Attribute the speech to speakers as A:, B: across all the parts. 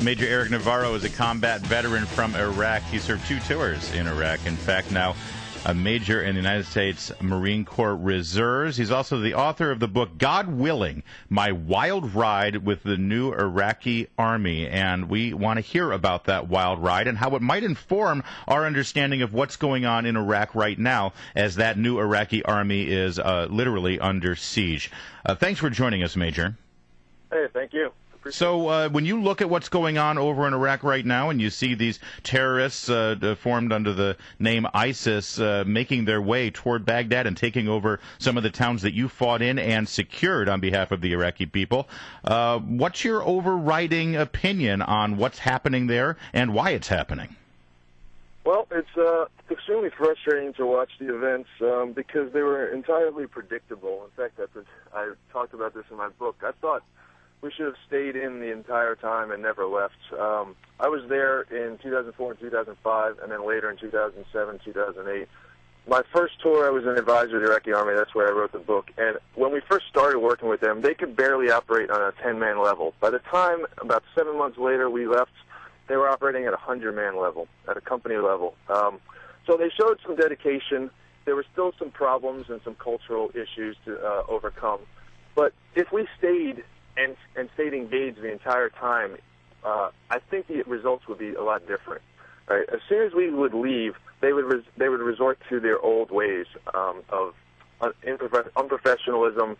A: Major Eric Navarro is a combat veteran from Iraq. He served 2 tours in Iraq. In fact, now a major in the United States Marine Corps Reserves. He's also the author of the book, God Willing, My Wild Ride with the New Iraqi Army. And we want to hear about that wild ride and how it might inform our understanding of what's going on in Iraq right now as that new Iraqi army is literally under siege. Thanks for joining us, Major.
B: Hey, thank you.
A: So when you look at what's going on over in Iraq right now and you see these terrorists formed under the name ISIS making their way toward Baghdad and taking over some of the towns that you fought in and secured on behalf of the Iraqi people, what's your overriding opinion on what's happening there and why it's happening?
B: Well, it's extremely frustrating to watch the events because they were entirely predictable. In fact, I talked about this in my book. I thought we should have stayed in the entire time and never left. I was there in 2004 and 2005, and then later in 2007, 2008. My first tour, I was an advisor of the Iraqi Army. That's where I wrote the book. And when we first started working with them, they could barely operate on a 10-man level. By the time, about 7 months later, we left, they were operating at a 100-man level, at a company level. So they showed some dedication. There were still some problems and some cultural issues to overcome. But if we stayed and stayed engaged the entire time, I think the results would be a lot different. Right? As soon as we would leave, they would resort to their old ways of unprofessionalism.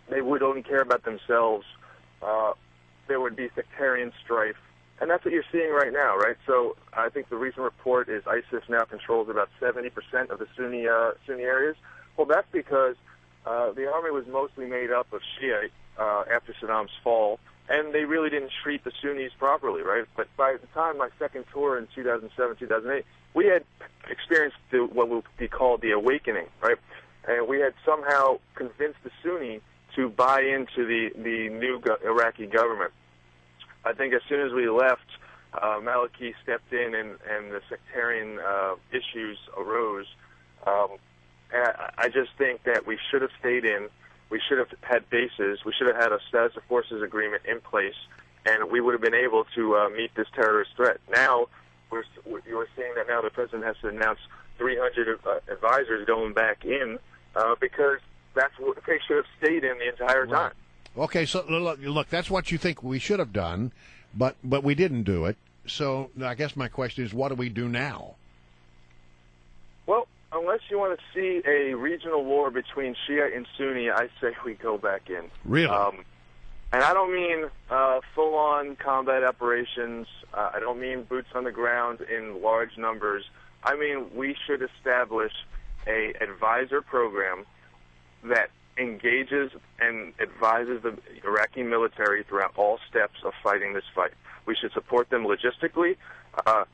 B: They would only care about themselves. There would be sectarian strife, and that's what you're seeing right now, right? So I think the recent report is ISIS now controls about 70% of the Sunni areas. Well, that's because the army was mostly made up of Shiite after Saddam's fall, and they really didn't treat the Sunnis properly, right? But by the time my second tour in 2007, 2008, we had experienced what would be called the awakening, right? And we had somehow convinced the Sunni to buy into the new Iraqi government. I think as soon as we left, Maliki stepped in and the sectarian issues arose. And I just think that we should have stayed in. We should have had bases. We should have had a status of forces agreement in place, and we would have been able to meet this terrorist threat. Now, we're seeing that now the president has to announce 300 advisors going back in because that's what they should have stayed in the entire time.
C: Okay, so look, that's what you think we should have done, but we didn't do it. So I guess my question is, what do we do now?
B: Well, unless you want to see a regional war between Shia and Sunni, I say we go back in.
C: Really?
B: And I don't mean full-on combat operations. I don't mean boots on the ground in large numbers. I mean we should establish a advisor program that engages and advises the Iraqi military throughout all steps of fighting this fight. We should support them logistically,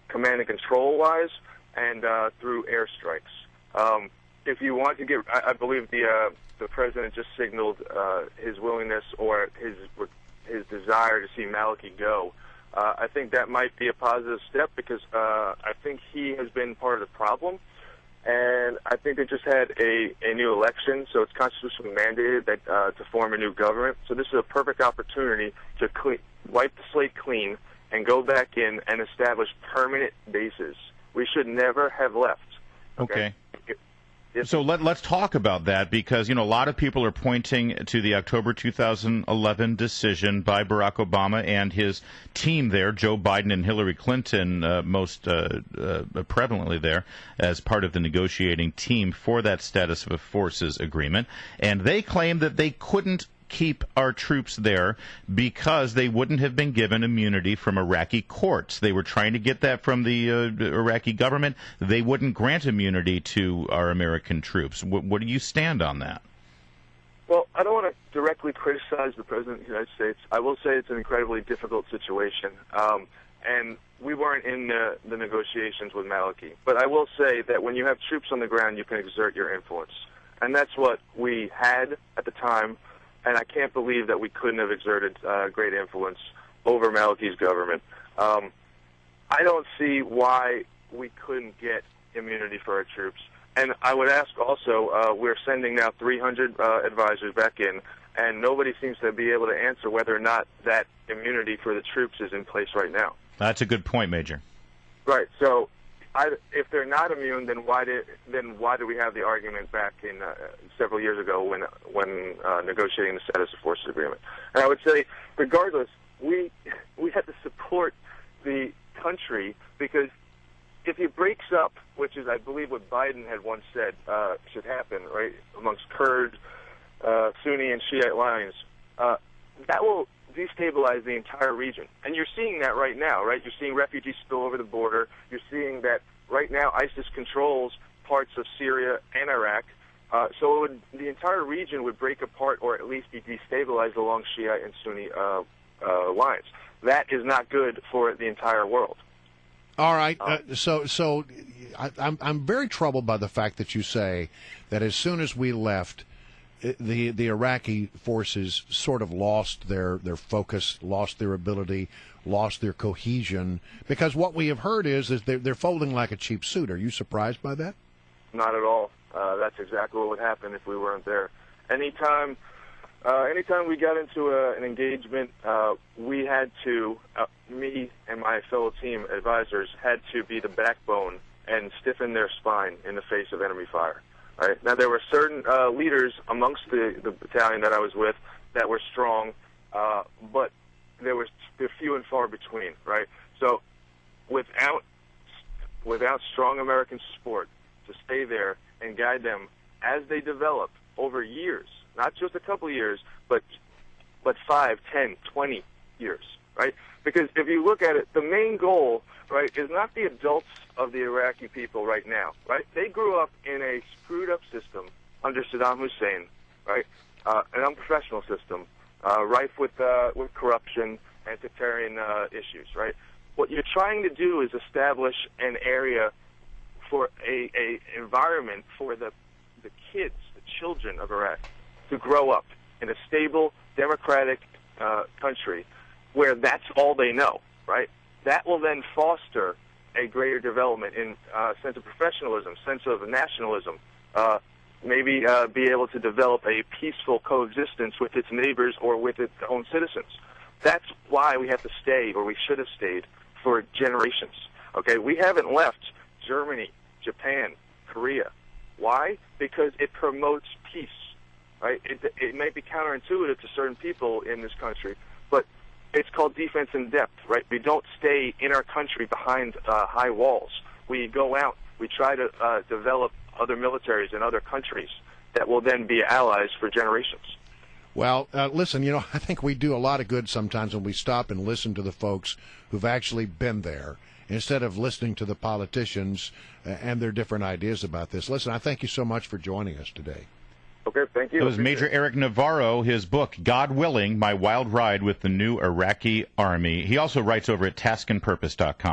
B: command and control-wise, and through airstrikes. If you want to get, I believe the president just signaled his willingness or his desire to see Maliki go. I think that might be a positive step because I think he has been part of the problem, and I think they just had a new election, so it's constitutionally mandated that to form a new government. So this is a perfect opportunity to wipe the slate clean and go back in and establish permanent bases. We should never have left.
A: Okay. So let's talk about that because, you know, a lot of people are pointing to the October 2011 decision by Barack Obama and his team there, Joe Biden and Hillary Clinton, most prevalently there as part of the negotiating team for that status of forces agreement. And they claim that they couldn't keep our troops there because they wouldn't have been given immunity from Iraqi courts. They were trying to get that from the Iraqi government. They wouldn't grant immunity to our American troops. What do you stand on that?
B: Well, I don't want to directly criticize the President of the United States. I will say it's an incredibly difficult situation. And we weren't in the negotiations with Maliki. But I will say that when you have troops on the ground, you can exert your influence. And that's what we had at the time. And I can't believe that we couldn't have exerted great influence over Maliki's government. I don't see why we couldn't get immunity for our troops. And I would ask also, we're sending now 300 advisors back in. and nobody seems to be able to answer whether or not that immunity for the troops is in place right now.
A: That's a good point, Major.
B: Right. So, if they're not immune, then why did we have the argument back in several years ago when negotiating the status of forces agreement? And I would say, regardless, we had to support the country, because if it breaks up, which is I believe what Biden had once said should happen, right, amongst Kurd, Sunni, and Shiite lines, that will destabilize the entire region. And you're seeing that right now, right? You're seeing refugees spill over the border. You're seeing that right now ISIS controls parts of Syria and Iraq. So the entire region would break apart, or at least be destabilized along Shiite and Sunni lines. That is not good for the entire world.
C: All right. So I'm very troubled by the fact that you say that as soon as we left, the Iraqi forces sort of lost their focus, lost their ability, lost their cohesion, because what we have heard is they're folding like a cheap suit. Are you surprised by that?
B: Not at all. That's exactly what would happen if we weren't there. Anytime we got into an engagement, we had to, me and my fellow team advisors had to be the backbone and stiffen their spine in the face of enemy fire. Right? Now, there were certain leaders amongst the battalion that I was with that were strong, but they're few and far between. Right? So, without strong American support to stay there and guide them as they develop over years, not just a couple of years, but 5, 10, 20 years, right? Because if you look at it, the main goal, right, is not the adults of the Iraqi people right now, right? They grew up in a screwed-up system under Saddam Hussein, right? An unprofessional system, rife with corruption and sectarian issues, right? What you're trying to do is establish an area for a environment for the kids, the children of Iraq, to grow up in a stable, democratic country where that's all they know, right? That will then foster a greater development in sense of professionalism, sense of nationalism, maybe be able to develop a peaceful coexistence with its neighbors or with its own citizens. That's why we have to stay, or we should have stayed, for generations. Okay, we haven't left Germany, Japan, Korea. Why? Because it promotes peace. Right? It may be counterintuitive to certain people in this country, but it's called defense in depth, right? We don't stay in our country behind high walls. We go out. We try to develop other militaries in other countries that will then be allies for generations.
C: Well, listen, I think we do a lot of good sometimes when we stop and listen to the folks who've actually been there, instead of listening to the politicians and their different ideas about this. Listen, I thank you so much for joining us today.
B: Okay, thank you.
A: It was Major Eric Navarro, his book, God Willing, My Wild Ride with the New Iraqi Army. He also writes over at taskandpurpose.com.